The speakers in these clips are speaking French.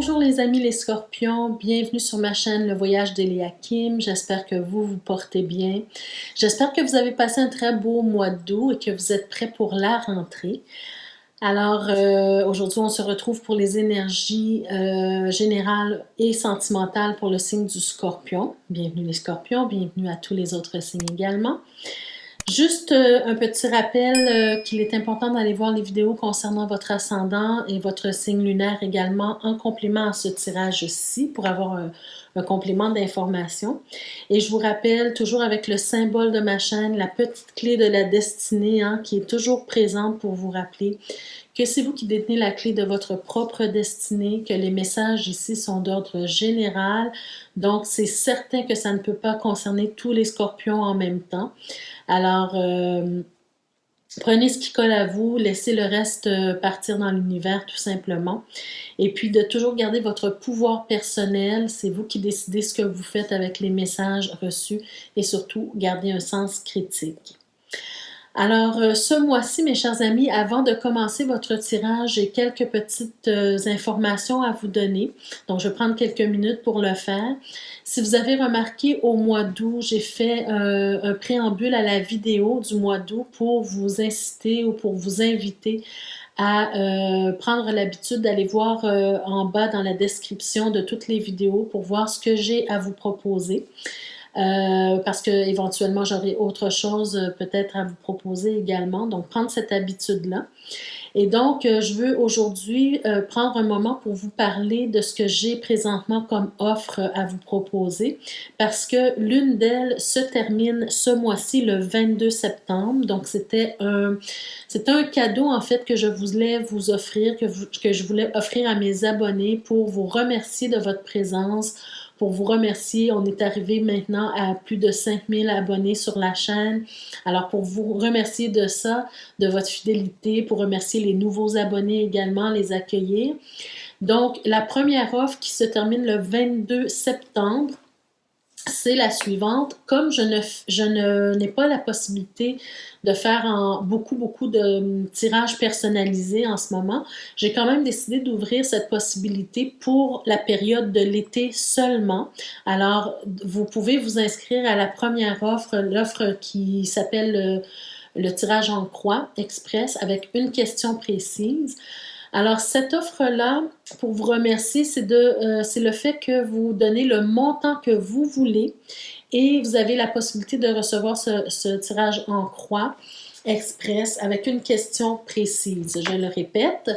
Bonjour les amis les scorpions, bienvenue sur ma chaîne Le Voyage d'Eliakim. J'espère que vous vous portez bien. J'espère que vous avez passé un très beau mois d'août et que vous êtes prêts pour la rentrée. Alors aujourd'hui on se retrouve pour les énergies générales et sentimentales pour le signe du scorpion. Bienvenue les scorpions, bienvenue à tous les autres signes également. Juste un petit rappel qu'il est important d'aller voir les vidéos concernant votre ascendant et votre signe lunaire également en complément à ce tirage-ci pour avoir un complément d'information. Et je vous rappelle toujours avec le symbole de ma chaîne, la petite clé de la destinée qui est toujours présente pour vous rappeler que c'est vous qui détenez la clé de votre propre destinée, que les messages ici sont d'ordre général. Donc, c'est certain que ça ne peut pas concerner tous les scorpions en même temps. Alors, prenez ce qui colle à vous, laissez le reste partir dans l'univers tout simplement. Et puis, de toujours garder votre pouvoir personnel. C'est vous qui décidez ce que vous faites avec les messages reçus et surtout, gardez un sens critique. Alors, ce mois-ci, mes chers amis, avant de commencer votre tirage, j'ai quelques petites informations à vous donner. Donc, je vais prendre quelques minutes pour le faire. Si vous avez remarqué, au mois d'août, j'ai fait un préambule à la vidéo du mois d'août pour vous inciter ou pour vous inviter à prendre l'habitude d'aller voir en bas dans la description de toutes les vidéos pour voir ce que j'ai à vous proposer. Parce que éventuellement j'aurai autre chose peut-être à vous proposer également, donc prendre cette habitude-là. Et donc, je veux aujourd'hui prendre un moment pour vous parler de ce que j'ai présentement comme offre à vous proposer, parce que l'une d'elles se termine ce mois-ci, le 22 septembre. Donc, c'était un cadeau, en fait, que je voulais vous offrir, que je voulais offrir à mes abonnés pour vous remercier de votre présence, pour vous remercier. On est arrivé maintenant à plus de 5000 abonnés sur la chaîne. Alors, pour vous remercier de ça, de votre fidélité, pour remercier les nouveaux abonnés également, les accueillir. Donc, la première offre qui se termine le 22 septembre, c'est la suivante. Comme je n'ai pas la possibilité de faire beaucoup de tirages personnalisés en ce moment, j'ai quand même décidé d'ouvrir cette possibilité pour la période de l'été seulement. Alors, vous pouvez vous inscrire à la première offre, l'offre qui s'appelle le tirage en croix express avec une question précise. Alors, cette offre-là, pour vous remercier, c'est le fait que vous donnez le montant que vous voulez et vous avez la possibilité de recevoir ce tirage en croix express avec une question précise. Je le répète.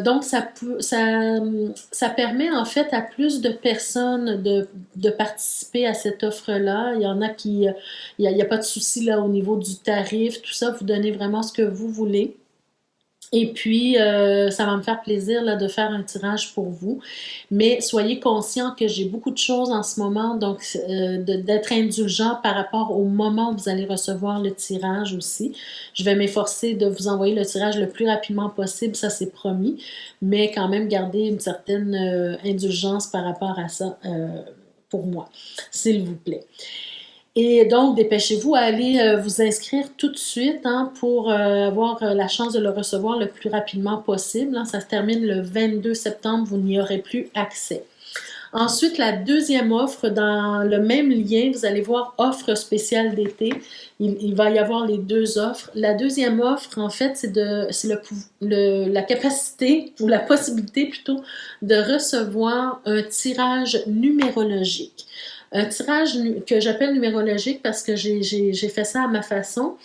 Donc, ça permet en fait à plus de personnes de participer à cette offre-là. Il y en a qui... Il n'y a pas de souci là au niveau du tarif, tout ça. Vous donnez vraiment ce que vous voulez. Et puis, ça va me faire plaisir là, de faire un tirage pour vous. Mais soyez conscients que j'ai beaucoup de choses en ce moment, donc d'être indulgent par rapport au moment où vous allez recevoir le tirage aussi. Je vais m'efforcer de vous envoyer le tirage le plus rapidement possible, ça c'est promis, mais quand même garder une certaine indulgence par rapport à ça pour moi, s'il vous plaît. Et donc, dépêchez-vous à aller vous inscrire tout de suite pour avoir la chance de le recevoir le plus rapidement possible. Ça se termine le 22 septembre, vous n'y aurez plus accès. Ensuite, la deuxième offre, dans le même lien, vous allez voir offre spéciale d'été. Il va y avoir les deux offres. La deuxième offre, en fait, c'est la capacité, ou la possibilité plutôt, de recevoir un tirage numérologique. Un tirage que j'appelle numérologique parce que j'ai fait ça à ma façon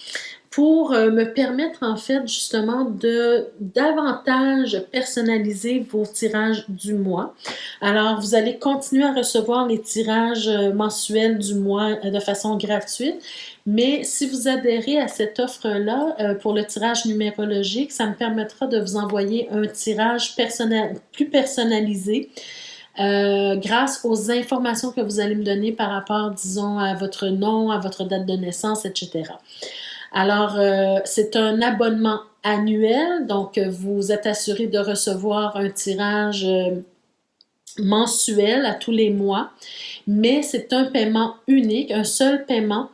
pour me permettre en fait justement de davantage personnaliser vos tirages du mois. Alors, vous allez continuer à recevoir les tirages mensuels du mois de façon gratuite, mais si vous adhérez à cette offre-là pour le tirage numérologique, ça me permettra de vous envoyer un tirage plus personnalisé. Grâce aux informations que vous allez me donner par rapport, disons, à votre nom, à votre date de naissance, etc. Alors, c'est un abonnement annuel, donc vous êtes assuré de recevoir un tirage mensuel à tous les mois, mais c'est un paiement unique, un seul paiement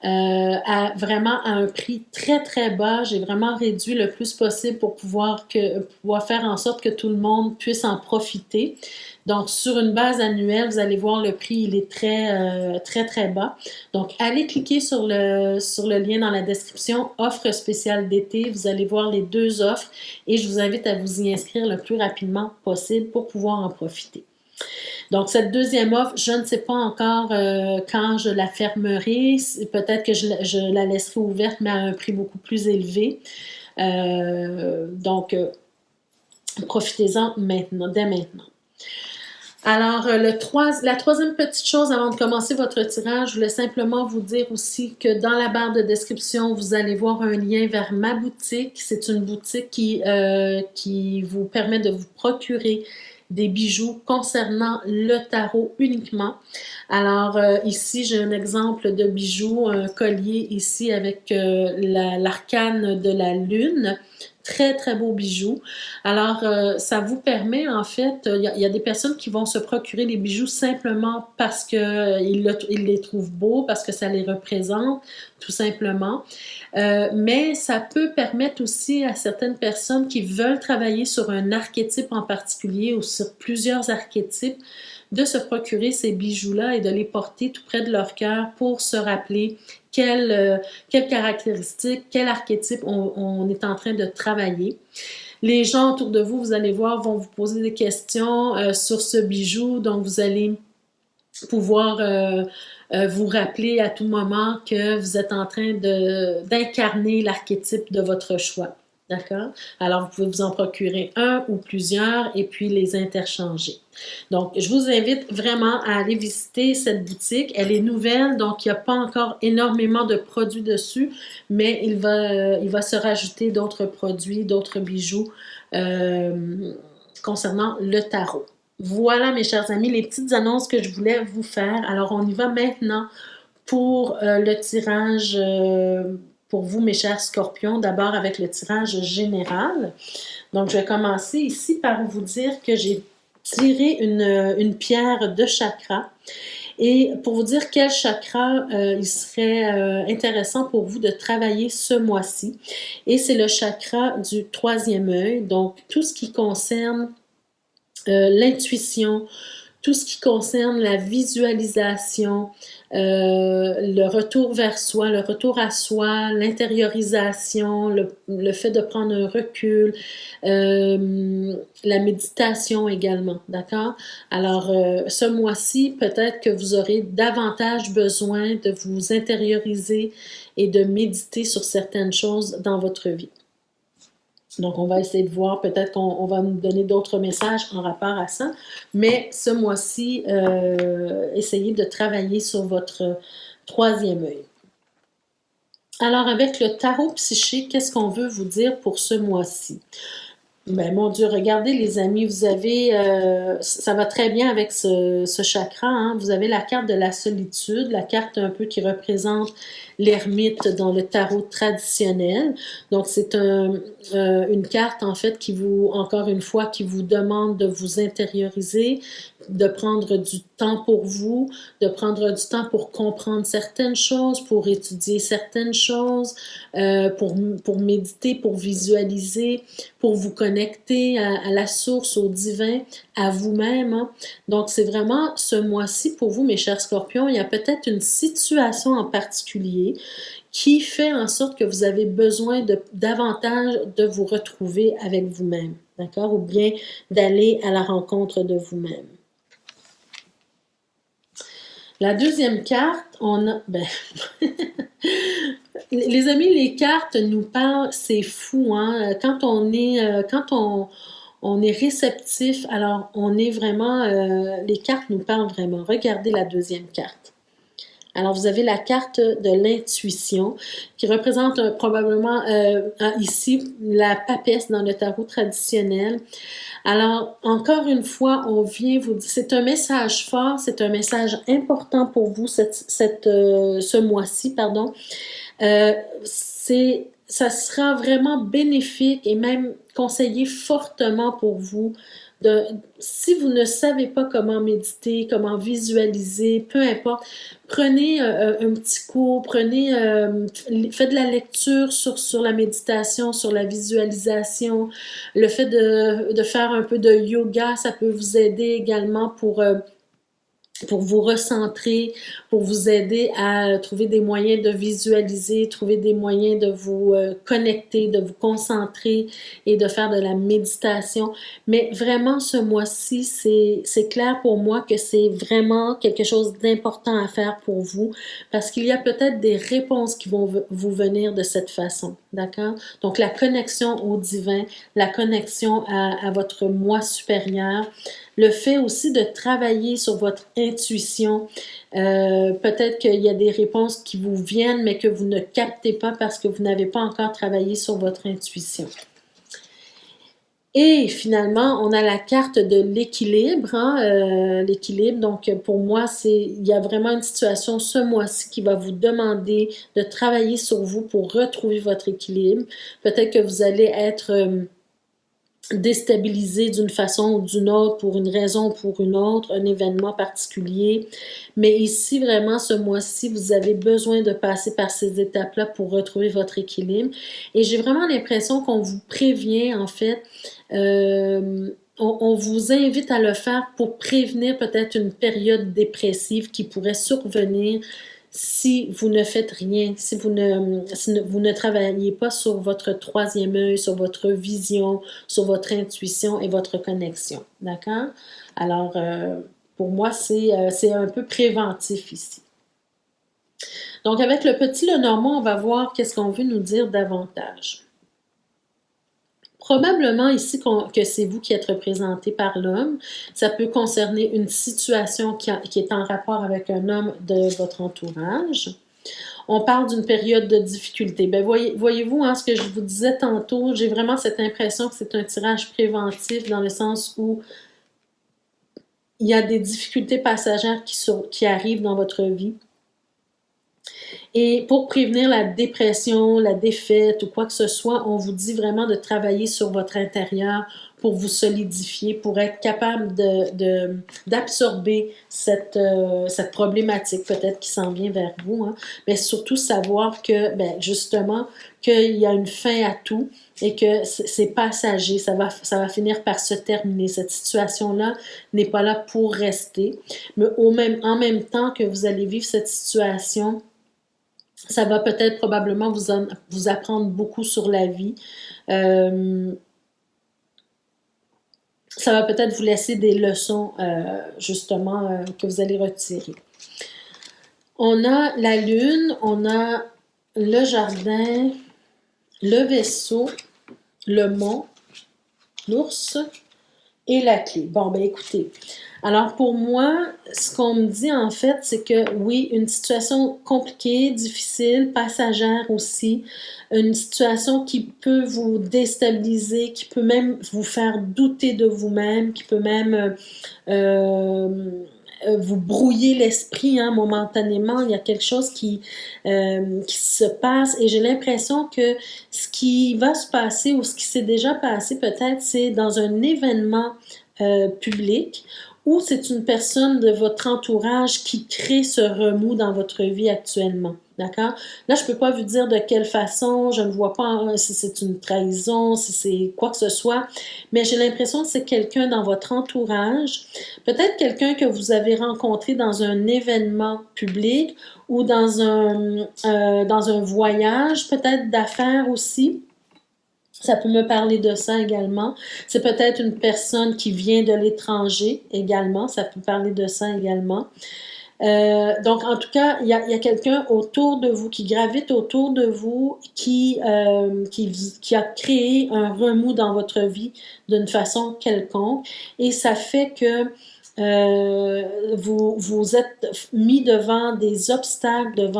vraiment à un prix très très bas. J'ai vraiment réduit le plus possible pour pouvoir faire en sorte que tout le monde puisse en profiter. Donc, sur une base annuelle, vous allez voir le prix, il est très très bas. Donc, allez cliquer sur le lien dans la description, offre spéciale d'été. Vous allez voir les deux offres et je vous invite à vous y inscrire le plus rapidement possible pour pouvoir en profiter. Donc, cette deuxième offre, je ne sais pas encore quand je la fermerai. Peut-être que je la laisserai ouverte, mais à un prix beaucoup plus élevé. Donc, profitez-en maintenant, dès maintenant. Alors, la troisième petite chose avant de commencer votre tirage, je voulais simplement vous dire aussi que dans la barre de description, vous allez voir un lien vers ma boutique. C'est une boutique qui vous permet de vous procurer des bijoux concernant le tarot uniquement. Alors, ici, j'ai un exemple de bijoux, un collier ici avec l'arcane de la lune. Très, très beau bijou. Alors, ça vous permet, en fait, il y a des personnes qui vont se procurer des bijoux simplement parce qu'ils les trouvent beaux, parce que ça les représente, tout simplement. Mais ça peut permettre aussi à certaines personnes qui veulent travailler sur un archétype en particulier ou sur plusieurs archétypes de se procurer ces bijoux-là et de les porter tout près de leur cœur pour se rappeler quelles caractéristiques, quel archétype on est en train de travailler. Les gens autour de vous, vous allez voir, vont vous poser des questions sur ce bijou, donc vous allez pouvoir vous rappeler à tout moment que vous êtes en train d'incarner l'archétype de votre choix. D'accord? Alors, vous pouvez vous en procurer un ou plusieurs et puis les interchanger. Donc, je vous invite vraiment à aller visiter cette boutique. Elle est nouvelle, donc il n'y a pas encore énormément de produits dessus, mais il va se rajouter d'autres produits, d'autres bijoux concernant le tarot. Voilà, mes chers amis, les petites annonces que je voulais vous faire. Alors, on y va maintenant pour le tirage pour vous, mes chers scorpions. D'abord avec le tirage général. Donc, je vais commencer ici par vous dire que j'ai tiré une pierre de chakra. Et pour vous dire quel chakra il serait intéressant pour vous de travailler ce mois-ci. Et c'est le chakra du troisième œil. Donc, tout ce qui concerne l'intuition, tout ce qui concerne la visualisation, le retour vers soi, le retour à soi, l'intériorisation, le fait de prendre un recul, la méditation également, d'accord? Alors, ce mois-ci, peut-être que vous aurez davantage besoin de vous intérioriser et de méditer sur certaines choses dans votre vie. Donc, on va essayer de voir, peut-être qu'on va nous donner d'autres messages en rapport à ça. Mais ce mois-ci, essayez de travailler sur votre troisième œil. Alors, avec le tarot psychique, qu'est-ce qu'on veut vous dire pour ce mois-ci? Ben, mon Dieu, regardez les amis, vous avez, ça va très bien avec ce chakra, hein? Vous avez la carte de la solitude, la carte un peu qui représente l'ermite dans le tarot traditionnel. Donc, c'est une carte, en fait, encore une fois, qui vous demande de vous intérioriser, de prendre du temps pour vous, de prendre du temps pour comprendre certaines choses, pour étudier certaines choses, pour méditer, pour visualiser, pour vous connecter à la source, au divin, à vous-même. Hein. Donc, c'est vraiment ce mois-ci pour vous, mes chers scorpions, il y a peut-être une situation en particulier qui fait en sorte que vous avez besoin davantage de vous retrouver avec vous-même, d'accord? Ou bien d'aller à la rencontre de vous-même. La deuxième carte, on a... Ben, les amis, les cartes nous parlent, c'est fou, hein? Quand on est réceptif, alors on est vraiment... les cartes nous parlent vraiment. Regardez la deuxième carte. Alors, vous avez la carte de l'intuition qui représente probablement ici la papesse dans le tarot traditionnel. Alors, encore une fois, on vient vous dire, c'est un message fort, c'est un message important pour vous ce mois-ci, pardon. Ça sera vraiment bénéfique et même conseillé fortement pour vous si vous ne savez pas comment méditer, comment visualiser, peu importe, prenez un petit cours, faites de la lecture sur la méditation, sur la visualisation, le fait de faire un peu de yoga, ça peut vous aider également pour vous recentrer, pour vous aider à trouver des moyens de visualiser, trouver des moyens de vous connecter, de vous concentrer et de faire de la méditation. Mais vraiment, ce mois-ci, c'est clair pour moi que c'est vraiment quelque chose d'important à faire pour vous parce qu'il y a peut-être des réponses qui vont vous venir de cette façon, d'accord? Donc, la connexion au divin, la connexion à votre moi supérieur, le fait aussi de travailler sur votre intuition. Peut-être qu'il y a des réponses qui vous viennent, mais que vous ne captez pas parce que vous n'avez pas encore travaillé sur votre intuition. Et finalement, on a la carte de l'équilibre. L'équilibre, donc pour moi, il y a vraiment une situation ce mois-ci qui va vous demander de travailler sur vous pour retrouver votre équilibre. Peut-être que vous allez être déstabilisé d'une façon ou d'une autre, pour une raison ou pour une autre, un événement particulier. Mais ici, vraiment, ce mois-ci, vous avez besoin de passer par ces étapes-là pour retrouver votre équilibre. Et j'ai vraiment l'impression qu'on vous prévient, en fait, on vous invite à le faire pour prévenir peut-être une période dépressive qui pourrait survenir si vous ne faites rien, si vous ne travaillez pas sur votre troisième œil, sur votre vision, sur votre intuition et votre connexion. D'accord? Alors, pour moi, c'est un peu préventif ici. Donc, avec le petit Lenormand, on va voir qu'est-ce qu'on veut nous dire davantage. Probablement ici que c'est vous qui êtes représenté par l'homme. Ça peut concerner une situation qui est en rapport avec un homme de votre entourage. On parle d'une période de difficulté. Ben voyez-vous, ce que je vous disais tantôt, j'ai vraiment cette impression que c'est un tirage préventif dans le sens où il y a des difficultés passagères qui arrivent dans votre vie. Et pour prévenir la dépression, la défaite ou quoi que ce soit, on vous dit vraiment de travailler sur votre intérieur pour vous solidifier, pour être capable d'absorber cette problématique peut-être qui s'en vient vers vous. Mais surtout savoir que, justement, qu'il y a une fin à tout et que c'est passager, ça va finir par se terminer. Cette situation-là n'est pas là pour rester. Mais en même temps que vous allez vivre cette situation, ça va peut-être probablement vous apprendre beaucoup sur la vie. Ça va peut-être vous laisser des leçons, justement, que vous allez retirer. On a la lune, on a le jardin, le vaisseau, le mont, l'ours et la clé. Bon, écoutez, alors pour moi, ce qu'on me dit en fait, c'est que oui, une situation compliquée, difficile, passagère aussi, une situation qui peut vous déstabiliser, qui peut même vous faire douter de vous-même, qui peut même vous brouiller l'esprit momentanément. Il y a quelque chose qui se passe et j'ai l'impression que ce qui va se passer ou ce qui s'est déjà passé peut-être, c'est dans un événement public ou c'est une personne de votre entourage qui crée ce remous dans votre vie actuellement. D'accord? Là, je ne peux pas vous dire de quelle façon, je ne vois pas si c'est une trahison, si c'est quoi que ce soit, mais j'ai l'impression que c'est quelqu'un dans votre entourage, peut-être quelqu'un que vous avez rencontré dans un événement public ou dans un voyage, peut-être d'affaires aussi. Ça peut me parler de ça également. C'est peut-être une personne qui vient de l'étranger également. Ça peut parler de ça également. Donc, en tout cas, il y a quelqu'un autour de vous, qui gravite autour de vous, qui a créé un remous dans votre vie d'une façon quelconque. Et ça fait que vous êtes mis devant des obstacles,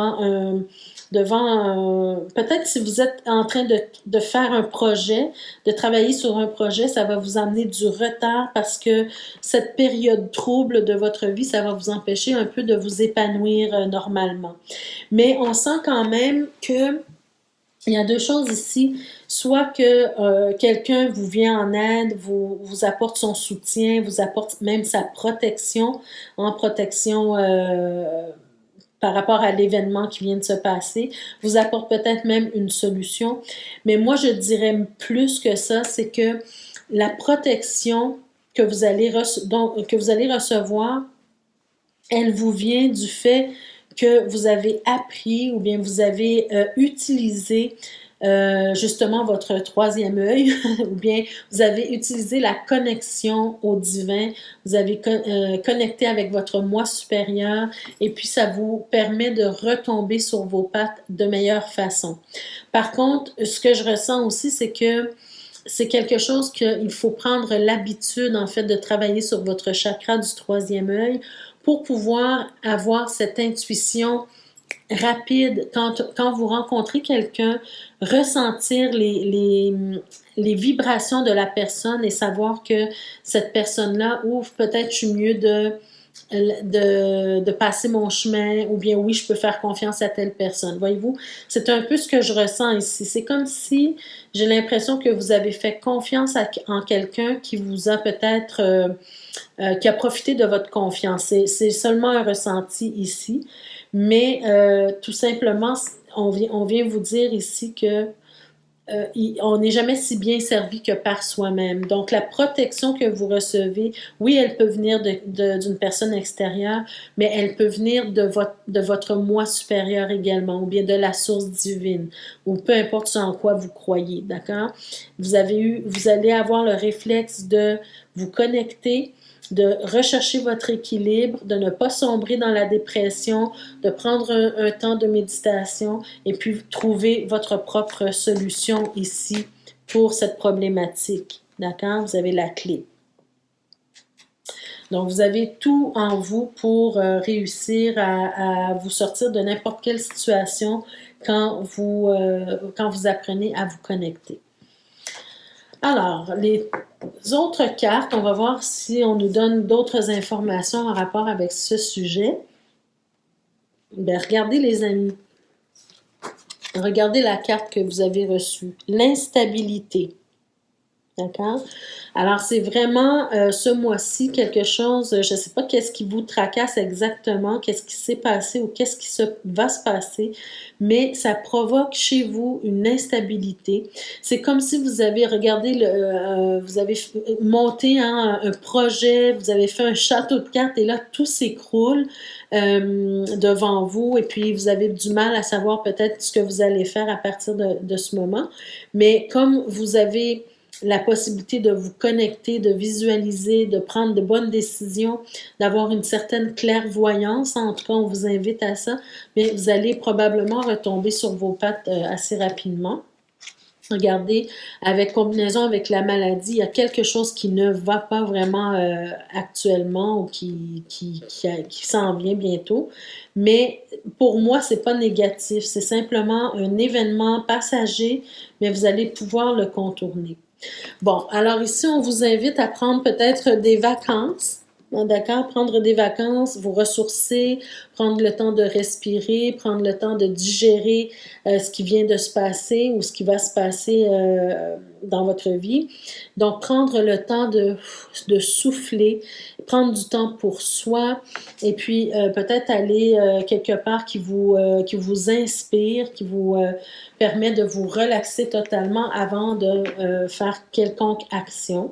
peut-être si vous êtes en train de faire un projet, de travailler sur un projet, ça va vous amener du retard parce que cette période trouble de votre vie, ça va vous empêcher un peu de vous épanouir normalement. Mais on sent quand même que il y a deux choses ici. soit que quelqu'un vous vient en aide, vous apporte son soutien, vous apporte même sa protection, en protection par rapport à l'événement qui vient de se passer, vous apporte peut-être même une solution. Mais moi, je dirais plus que ça, c'est que la protection que vous allez recevoir, elle vous vient du fait que vous avez appris ou bien vous avez utilisé justement votre troisième œil ou bien vous avez utilisé la connexion au divin, vous avez connecté avec votre moi supérieur et puis ça vous permet de retomber sur vos pattes de meilleure façon. Par contre, ce que je ressens aussi, c'est que c'est quelque chose qu'il faut prendre l'habitude, en fait, de travailler sur votre chakra du troisième œil pour pouvoir avoir cette intuition rapide quand vous rencontrez quelqu'un, ressentir les vibrations de la personne et savoir que cette personne-là ouvre peut-être je suis mieux de passer mon chemin ou bien oui, je peux faire confiance à telle personne. Voyez-vous, c'est un peu ce que je ressens ici. C'est comme si j'ai l'impression que vous avez fait confiance en quelqu'un qui vous a peut-être, qui a profité de votre confiance. C'est seulement un ressenti ici, mais tout simplement, on vient vous dire ici que on n'est jamais si bien servi que par soi-même. Donc, la protection que vous recevez, oui, elle peut venir d'une personne extérieure, mais elle peut venir de votre moi supérieur également, ou bien de la source divine, ou peu importe ce en quoi vous croyez, d'accord? Vous allez avoir le réflexe de vous connecter, de rechercher votre équilibre, de ne pas sombrer dans la dépression, de prendre un temps de méditation et puis trouver votre propre solution ici pour cette problématique. D'accord? Vous avez la clé. Donc, vous avez tout en vous pour réussir à vous sortir de n'importe quelle situation quand vous apprenez à vous connecter. Alors, les autres cartes, on va voir si on nous donne d'autres informations en rapport avec ce sujet. Bien, regardez les amis. Regardez la carte que vous avez reçue. L'instabilité. D'accord? Alors, c'est vraiment ce mois-ci quelque chose, je ne sais pas qu'est-ce qui vous tracasse exactement, qu'est-ce qui s'est passé ou qu'est-ce qui va se passer, mais ça provoque chez vous une instabilité. C'est comme si vous avez regardé, vous avez monté un projet, vous avez fait un château de cartes et là, tout s'écroule devant vous et puis vous avez du mal à savoir peut-être ce que vous allez faire à partir de ce moment. Mais comme vous avez la possibilité de vous connecter, de visualiser, de prendre de bonnes décisions, d'avoir une certaine clairvoyance, en tout cas on vous invite à ça, mais vous allez probablement retomber sur vos pattes assez rapidement. Regardez, avec combinaison avec la maladie, il y a quelque chose qui ne va pas vraiment actuellement ou qui s'en vient bientôt. Mais pour moi, c'est pas négatif, c'est simplement un événement passager, mais vous allez pouvoir le contourner. Bon, alors ici, on vous invite à prendre peut-être des vacances. D'accord? Prendre des vacances, vous ressourcer, prendre le temps de respirer, prendre le temps de digérer ce qui vient de se passer ou ce qui va se passer dans votre vie. Donc, prendre le temps de souffler, prendre du temps pour soi et puis peut-être aller quelque part qui vous inspire, qui vous permet de vous relaxer totalement avant de faire quelconque action.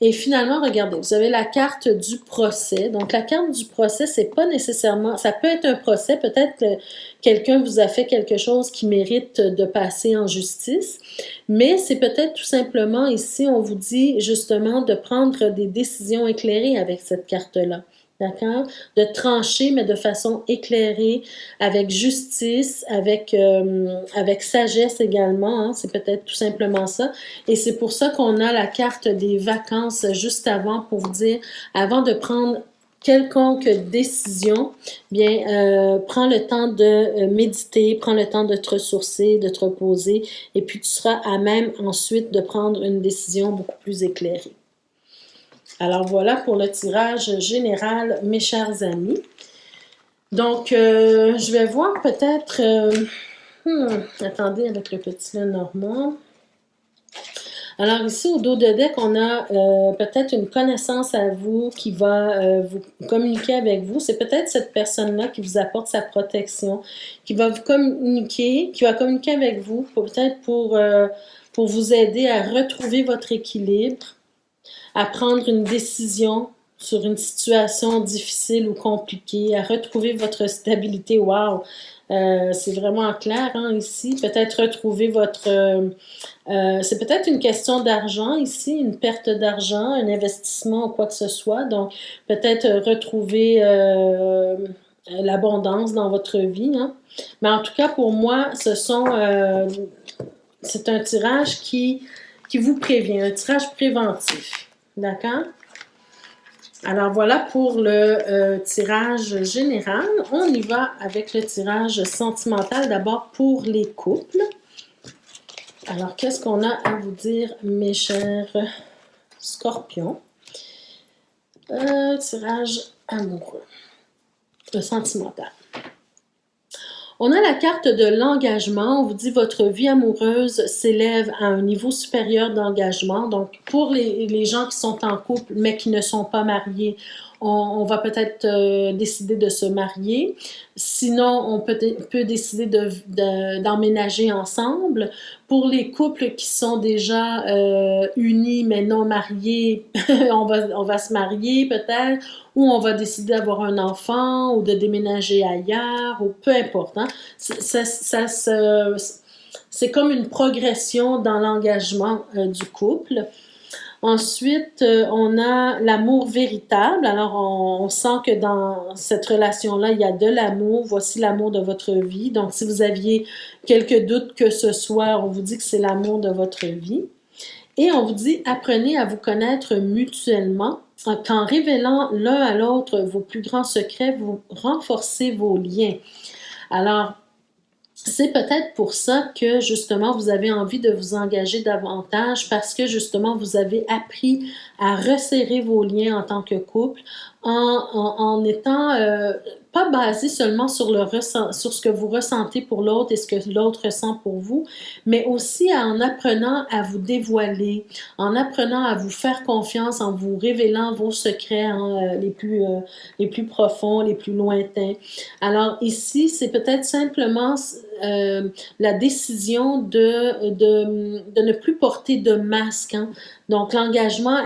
Et finalement, regardez, vous avez la carte du procès. Donc, la carte du procès, c'est pas nécessairement... Ça peut être un procès, peut-être quelqu'un vous a fait quelque chose qui mérite de passer en justice, mais c'est peut-être tout simplement ici, on vous dit justement de prendre des décisions éclairées avec cette carte-là. D'accord? De trancher, mais de façon éclairée, avec justice, avec sagesse également. Hein? C'est peut-être tout simplement ça. Et c'est pour ça qu'on a la carte des vacances juste avant pour vous dire, avant de prendre quelconque décision, bien, prends le temps de méditer, prends le temps de te ressourcer, de te reposer, et puis tu seras à même ensuite de prendre une décision beaucoup plus éclairée. Alors voilà pour le tirage général, mes chers amis. Donc, je vais voir peut-être... attendez, avec le petit Lenormand. Alors ici, au dos de deck, on a peut-être une connaissance à vous qui va vous communiquer avec vous. C'est peut-être cette personne-là qui vous apporte sa protection, qui va communiquer avec vous, peut-être pour vous aider à retrouver votre équilibre, à prendre une décision sur une situation difficile ou compliquée, à retrouver votre stabilité. Wow! C'est vraiment clair hein, ici. Peut-être retrouver c'est peut-être une question d'argent ici, une perte d'argent, un investissement ou quoi que ce soit. Donc, peut-être retrouver l'abondance dans votre vie. Hein. Mais en tout cas, pour moi, c'est un tirage qui vous prévient, un tirage préventif. D'accord? Alors voilà pour le tirage général. On y va avec le tirage sentimental d'abord pour les couples. Alors qu'est-ce qu'on a à vous dire mes chers scorpions? Tirage amoureux, sentimental. On a la carte de l'engagement. On vous dit votre vie amoureuse s'élève à un niveau supérieur d'engagement. Donc, pour les gens qui sont en couple mais qui ne sont pas mariés, on va peut-être décider de se marier. Sinon, on peut décider d'emménager ensemble. Pour les couples qui sont déjà unis mais non mariés, on va se marier peut-être, ou on va décider d'avoir un enfant ou de déménager ailleurs, ou peu importe. Hein. C'est comme une progression dans l'engagement du couple. Ensuite, on a l'amour véritable. Alors, on sent que dans cette relation-là, il y a de l'amour. Voici l'amour de votre vie. Donc, si vous aviez quelques doutes que ce soit, on vous dit que c'est l'amour de votre vie. Et on vous dit, apprenez à vous connaître mutuellement. Qu'en révélant l'un à l'autre vos plus grands secrets, vous renforcez vos liens. Alors, c'est peut-être pour ça que justement vous avez envie de vous engager davantage parce que justement vous avez appris à resserrer vos liens en tant que couple en étant pas basé seulement sur sur ce que vous ressentez pour l'autre et ce que l'autre ressent pour vous, mais aussi en apprenant à vous dévoiler, en apprenant à vous faire confiance, en vous révélant vos secrets hein, les plus profonds, les plus lointains. Alors ici, c'est peut-être simplement la décision de ne plus porter de masque. Hein. Donc l'engagement,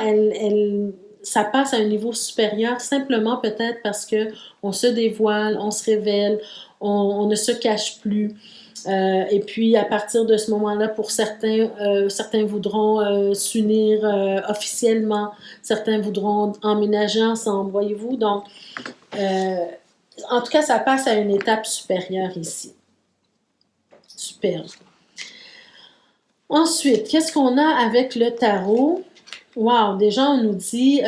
ça passe à un niveau supérieur simplement peut-être parce que on se dévoile, on se révèle, on ne se cache plus. Et puis à partir de ce moment-là, pour certains voudront s'unir officiellement, certains voudront emménager ensemble, voyez-vous. Donc, en tout cas, ça passe à une étape supérieure ici. Super. Ensuite, qu'est-ce qu'on a avec le tarot? Wow, déjà on nous dit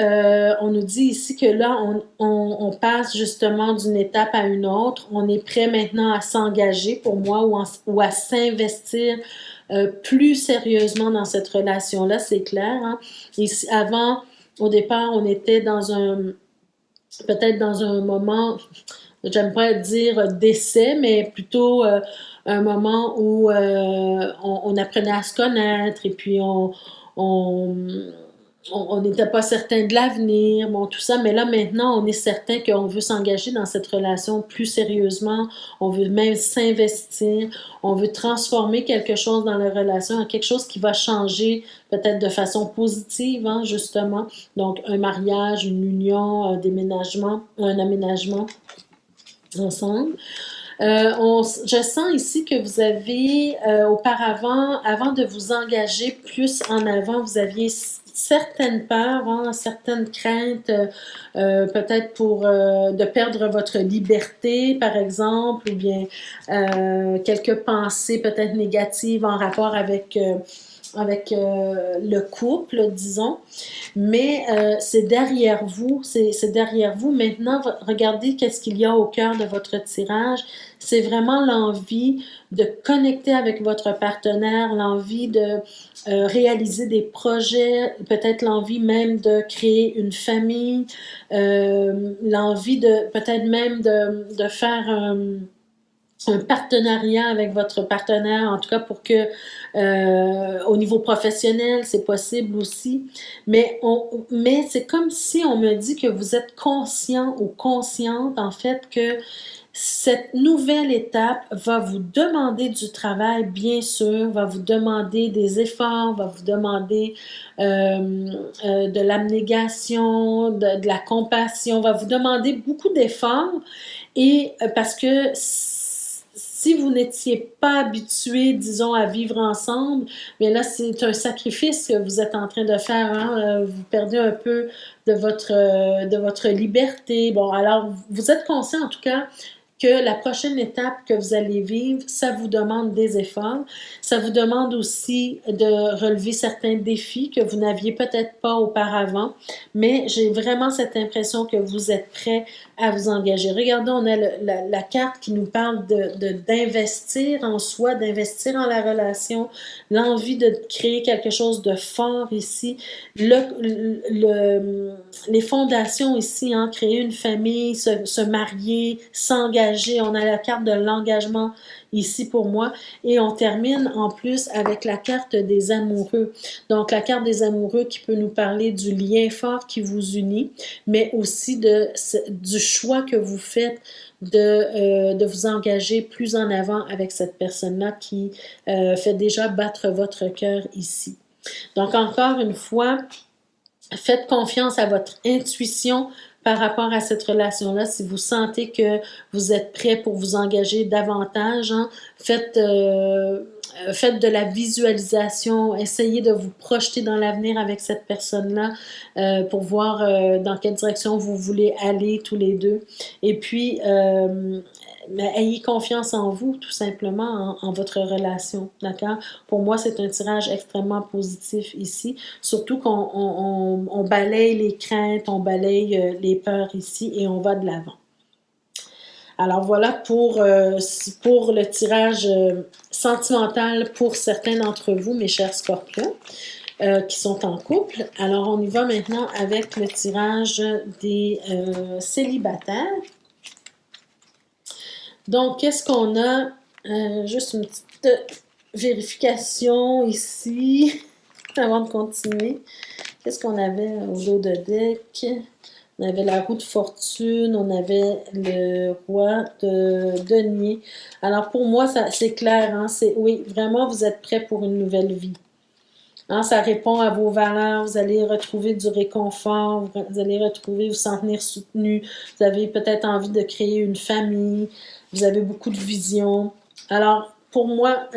ici que là, on passe justement d'une étape à une autre. On est prêt maintenant à s'engager pour moi ou à s'investir plus sérieusement dans cette relation-là, c'est clair. Hein? Ici, avant, au départ, on était peut-être dans un moment, j'aime pas dire d'essai, mais plutôt un moment où on apprenait à se connaître et puis on n'était pas certain de l'avenir, bon, tout ça, mais là, maintenant, on est certain qu'on veut s'engager dans cette relation plus sérieusement, on veut même s'investir, on veut transformer quelque chose dans la relation en quelque chose qui va changer peut-être de façon positive, hein, justement. Donc, un mariage, une union, un déménagement, un aménagement ensemble. Je sens ici que vous avez auparavant, avant de vous engager plus en avant, vous aviez certaines peurs, hein, certaines craintes, peut-être de perdre votre liberté, par exemple, ou bien quelques pensées peut-être négatives en rapport avec le couple, disons. Mais c'est derrière vous, c'est derrière vous. Maintenant, regardez qu'est-ce qu'il y a au cœur de votre tirage. C'est vraiment l'envie de connecter avec votre partenaire, l'envie de réaliser des projets, peut-être l'envie même de créer une famille, l'envie de peut-être même de faire un partenariat avec votre partenaire, en tout cas pour que au niveau professionnel, c'est possible aussi. Mais c'est comme si on me dit que vous êtes conscient ou consciente en fait que cette nouvelle étape va vous demander du travail, bien sûr, va vous demander des efforts, va vous demander de l'abnégation, de la compassion, va vous demander beaucoup d'efforts et parce que si vous n'étiez pas habitué, disons, à vivre ensemble, mais là, c'est un sacrifice que vous êtes en train de faire. Hein? Vous perdez un peu de votre liberté. Bon, alors, vous êtes conscient, en tout cas, que la prochaine étape que vous allez vivre, ça vous demande des efforts. Ça vous demande aussi de relever certains défis que vous n'aviez peut-être pas auparavant, mais j'ai vraiment cette impression que vous êtes prêt à vous engager. Regardez, on a la carte qui nous parle d'investir en soi, d'investir en la relation, l'envie de créer quelque chose de fort ici, les fondations ici, hein, créer une famille, se marier, s'engager. On a la carte de l'engagement ici pour moi. Et on termine en plus avec la carte des amoureux. Donc, la carte des amoureux qui peut nous parler du lien fort qui vous unit, mais aussi du choix que vous faites de vous engager plus en avant avec cette personne-là qui fait déjà battre votre cœur ici. Donc, encore une fois, faites confiance à votre intuition par rapport à cette relation-là. Si vous sentez que vous êtes prêt pour vous engager davantage, hein, faites de la visualisation, essayez de vous projeter dans l'avenir avec cette personne-là pour voir dans quelle direction vous voulez aller tous les deux. Et puis, mais ayez confiance en vous, tout simplement, en votre relation, d'accord? Pour moi, c'est un tirage extrêmement positif ici, surtout qu'on balaye les craintes, on balaye les peurs ici et on va de l'avant. Alors voilà pour le tirage sentimental pour certains d'entre vous, mes chers scorpions, qui sont en couple. Alors on y va maintenant avec le tirage des célibataires. Donc, qu'est-ce qu'on a? Juste une petite vérification ici, avant de continuer. Qu'est-ce qu'on avait au dos de deck? On avait la roue de fortune, on avait le roi de denier. Alors, pour moi, c'est clair, hein? Oui, vraiment, vous êtes prêts pour une nouvelle vie. Hein, ça répond à vos valeurs, vous allez retrouver du réconfort, vous allez retrouver, vous sentir soutenu, vous avez peut-être envie de créer une famille, vous avez beaucoup de vision. Alors, pour moi,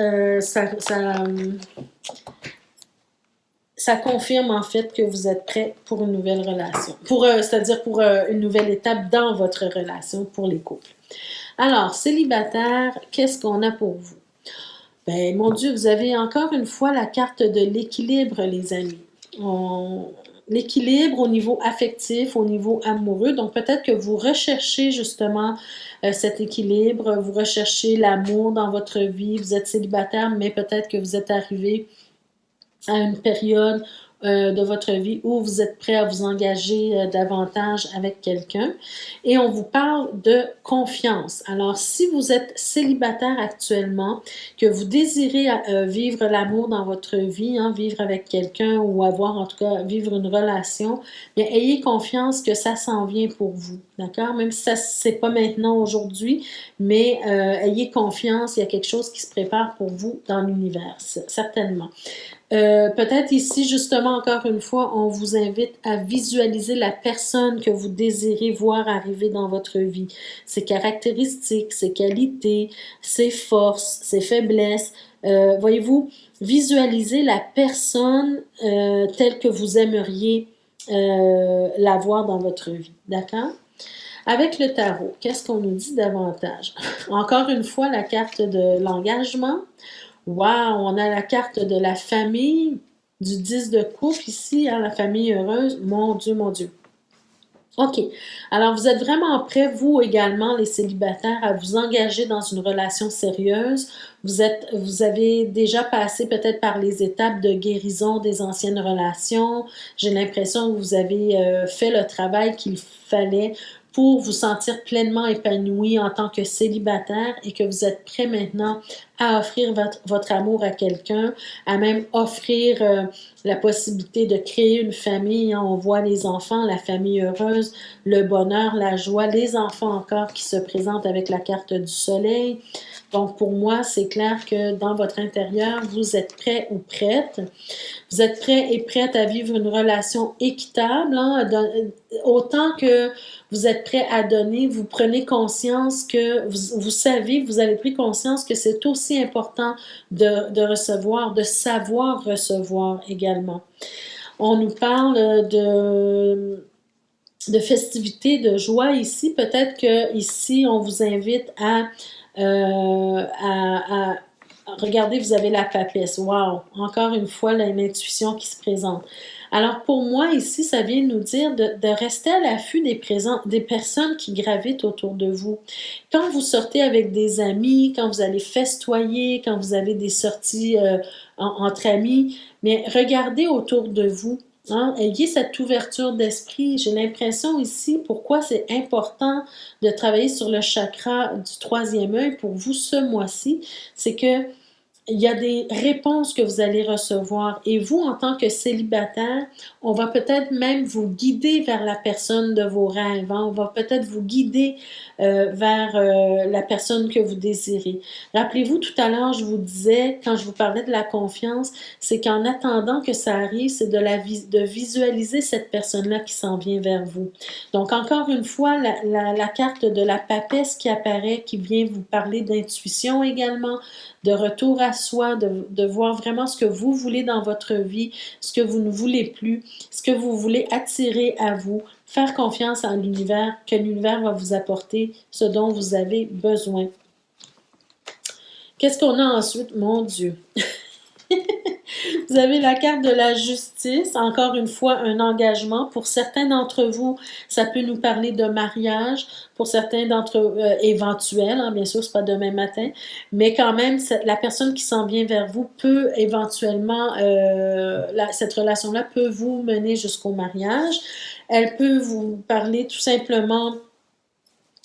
ça confirme en fait que vous êtes prêt pour une nouvelle relation, c'est-à-dire pour une nouvelle étape dans votre relation pour les couples. Alors, célibataire, qu'est-ce qu'on a pour vous? Ben, mon Dieu, vous avez encore une fois la carte de l'équilibre, les amis. L'équilibre au niveau affectif, au niveau amoureux. Donc, peut-être que vous recherchez justement cet équilibre, vous recherchez l'amour dans votre vie, vous êtes célibataire, mais peut-être que vous êtes arrivé à une période de votre vie où vous êtes prêt à vous engager davantage avec quelqu'un. Et on vous parle de confiance. Alors, si vous êtes célibataire actuellement, que vous désirez vivre l'amour dans votre vie, hein, vivre avec quelqu'un ou avoir, en tout cas, vivre une relation, bien, ayez confiance que ça s'en vient pour vous. D'accord? Même si ça c'est pas maintenant, aujourd'hui, mais ayez confiance, il y a quelque chose qui se prépare pour vous dans l'univers, certainement. Peut-être ici, justement, encore une fois, on vous invite à visualiser la personne que vous désirez voir arriver dans votre vie. Ses caractéristiques, ses qualités, ses forces, ses faiblesses. Voyez-vous, visualisez la personne telle que vous aimeriez la voir dans votre vie. D'accord? Avec le tarot, qu'est-ce qu'on nous dit davantage? Encore une fois, la carte de l'engagement. Wow, on a la carte de la famille, du 10 de coupe ici, hein, la famille heureuse. Mon Dieu, mon Dieu. OK. Alors, vous êtes vraiment prêts, vous également, les célibataires, à vous engager dans une relation sérieuse. Vous avez déjà passé peut-être par les étapes de guérison des anciennes relations. J'ai l'impression que vous avez fait le travail qu'il fallait pour vous sentir pleinement épanoui en tant que célibataire et que vous êtes prêt maintenant à offrir votre amour à quelqu'un, à même offrir la possibilité de créer une famille. Hein. On voit les enfants, la famille heureuse, le bonheur, la joie, les enfants encore qui se présentent avec la carte du soleil. Donc, pour moi, c'est clair que dans votre intérieur, vous êtes prêt ou prête. Vous êtes prêt et prête à vivre une relation équitable. Hein, autant que vous êtes prêt à donner, vous prenez conscience que vous savez, vous avez pris conscience que c'est aussi important de recevoir, de savoir recevoir également. On nous parle de festivités, de joie ici. Peut-être que ici, on vous invite à regardez, vous avez la papesse. Wow! Encore une fois, là, une intuition qui se présente. Alors, pour moi, ici, ça vient nous dire de rester à l'affût des personnes qui gravitent autour de vous. Quand vous sortez avec des amis, quand vous allez festoyer, quand vous avez des sorties entre amis, mais regardez autour de vous. Hein? Ayez cette ouverture d'esprit. J'ai l'impression ici, pourquoi c'est important de travailler sur le chakra du troisième œil pour vous ce mois-ci, c'est que il y a des réponses que vous allez recevoir et vous, en tant que célibataire, on va peut-être même vous guider vers la personne de vos rêves. Hein? On va peut-être vous guider vers la personne que vous désirez. Rappelez-vous, tout à l'heure, je vous disais, quand je vous parlais de la confiance, c'est qu'en attendant que ça arrive, c'est de visualiser cette personne-là qui s'en vient vers vous. Donc, encore une fois, la carte de la papesse qui apparaît, qui vient vous parler d'intuition également, de retour à soi, de voir vraiment ce que vous voulez dans votre vie, ce que vous ne voulez plus, ce que vous voulez attirer à vous, faire confiance en l'univers, que l'univers va vous apporter ce dont vous avez besoin. Qu'est-ce qu'on a ensuite? Mon Dieu! Vous avez la carte de la justice, encore une fois, un engagement. Pour certains d'entre vous, ça peut nous parler de mariage. Pour certains d'entre eux, éventuels, hein, bien sûr, c'est pas demain matin, mais quand même, la personne qui s'en vient vers vous peut éventuellement, cette relation-là peut vous mener jusqu'au mariage. Elle peut vous parler tout simplement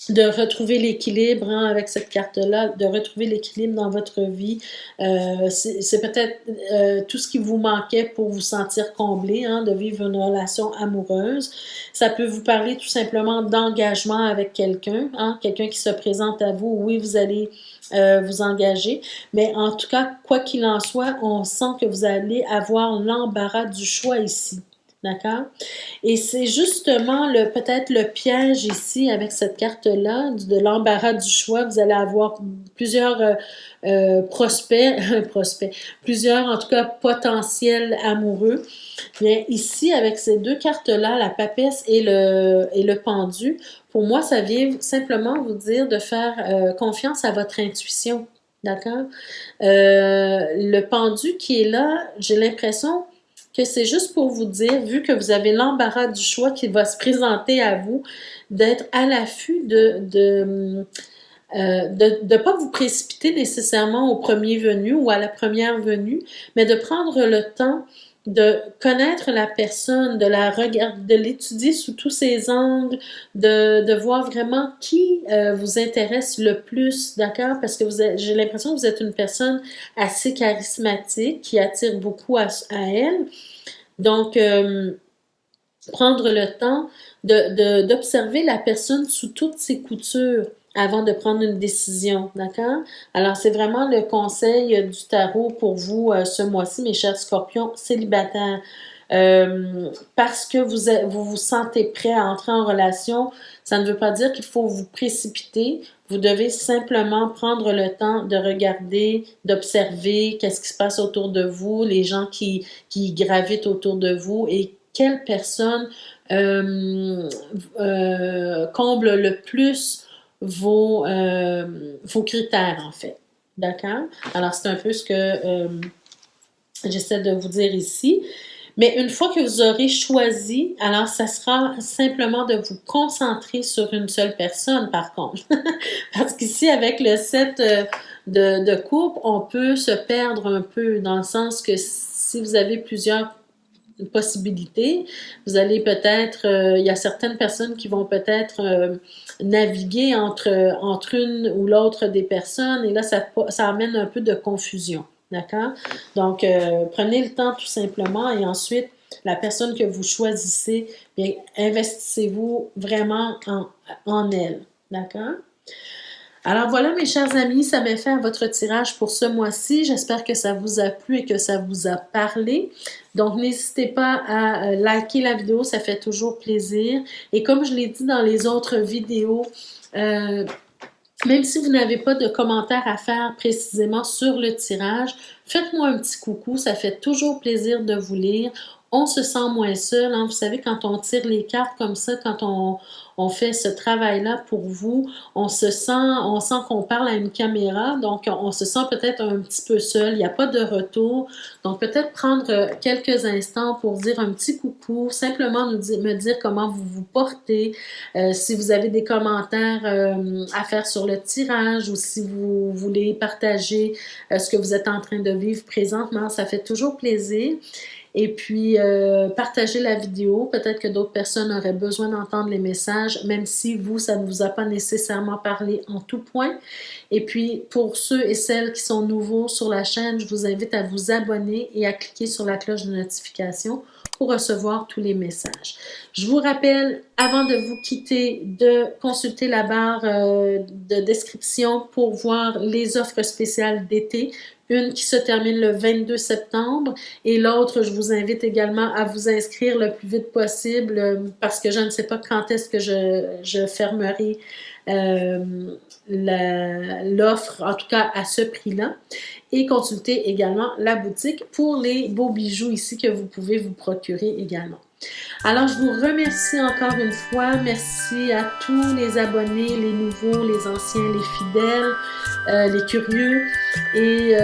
de retrouver l'équilibre hein, avec cette carte-là, de retrouver l'équilibre dans votre vie. C'est peut-être tout ce qui vous manquait pour vous sentir comblé, hein, de vivre une relation amoureuse. Ça peut vous parler tout simplement d'engagement avec quelqu'un, hein, quelqu'un qui se présente à vous. Oui, vous allez vous engager, mais en tout cas, quoi qu'il en soit, on sent que vous allez avoir l'embarras du choix ici. D'accord? Et c'est justement peut-être le piège ici avec cette carte-là, de l'embarras du choix. Vous allez avoir plusieurs prospects, plusieurs en tout cas potentiels amoureux. Bien, ici, avec ces deux cartes-là, la papesse et le pendu, pour moi, ça vient simplement vous dire de faire confiance à votre intuition. D'accord? Le pendu qui est là, j'ai l'impression que c'est juste pour vous dire, vu que vous avez l'embarras du choix qui va se présenter à vous, d'être à l'affût de pas vous précipiter nécessairement au premier venu ou à la première venue, mais de prendre le temps de connaître la personne, de la regarder, de l'étudier sous tous ses angles, de voir vraiment qui vous intéresse le plus, d'accord? Parce que j'ai l'impression que vous êtes une personne assez charismatique qui attire beaucoup à elle. Donc, prendre le temps d'observer la personne sous toutes ses coutures avant de prendre une décision, d'accord? Alors, c'est vraiment le conseil du tarot pour vous ce mois-ci, mes chers scorpions célibataires. Parce que vous sentez prêt à entrer en relation, ça ne veut pas dire qu'il faut vous précipiter. Vous devez simplement prendre le temps de regarder, d'observer qu'est-ce qui se passe autour de vous, les gens qui gravitent autour de vous et quelle personne comble le plus vos critères, en fait. D'accord? Alors, c'est un peu ce que j'essaie de vous dire ici. Mais une fois que vous aurez choisi, alors ça sera simplement de vous concentrer sur une seule personne, par contre. Parce qu'ici, avec le 7 de coupe, on peut se perdre un peu dans le sens que si vous avez plusieurs possibilités. Vous allez peut-être, il y a certaines personnes qui vont peut-être naviguer entre une ou l'autre des personnes et là, ça amène un peu de confusion. D'accord? Donc, prenez le temps tout simplement et ensuite, la personne que vous choisissez, bien, investissez-vous vraiment en elle. D'accord? Alors voilà mes chers amis, ça met fin à votre tirage pour ce mois-ci. J'espère que ça vous a plu et que ça vous a parlé. Donc n'hésitez pas à liker la vidéo, ça fait toujours plaisir. Et comme je l'ai dit dans les autres vidéos, même si vous n'avez pas de commentaires à faire précisément sur le tirage, faites-moi un petit coucou, ça fait toujours plaisir de vous lire. On se sent moins seul, hein. Vous savez, quand on tire les cartes comme ça, quand on fait ce travail-là pour vous, on sent qu'on parle à une caméra, donc on se sent peut-être un petit peu seul, il n'y a pas de retour. Donc peut-être prendre quelques instants pour dire un petit coucou, simplement me dire comment vous vous portez, si vous avez des commentaires à faire sur le tirage ou si vous voulez partager ce que vous êtes en train de vivre présentement, ça fait toujours plaisir. Et puis, partagez la vidéo. Peut-être que d'autres personnes auraient besoin d'entendre les messages, même si vous, ça ne vous a pas nécessairement parlé en tout point. Et puis, pour ceux et celles qui sont nouveaux sur la chaîne, je vous invite à vous abonner et à cliquer sur la cloche de notification pour recevoir tous les messages. Je vous rappelle, avant de vous quitter, de consulter la barre de description pour voir les offres spéciales d'été. Une qui se termine le 22 septembre et l'autre, je vous invite également à vous inscrire le plus vite possible parce que je ne sais pas quand est-ce que je fermerai l'offre, en tout cas à ce prix-là. Et consultez également la boutique pour les beaux bijoux ici que vous pouvez vous procurer également. Alors, je vous remercie encore une fois. Merci à tous les abonnés, les nouveaux, les anciens, les fidèles, les curieux. Et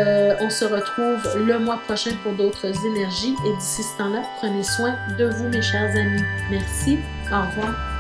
on se retrouve le mois prochain pour d'autres énergies. Et d'ici ce temps-là, prenez soin de vous, mes chers amis. Merci. Au revoir.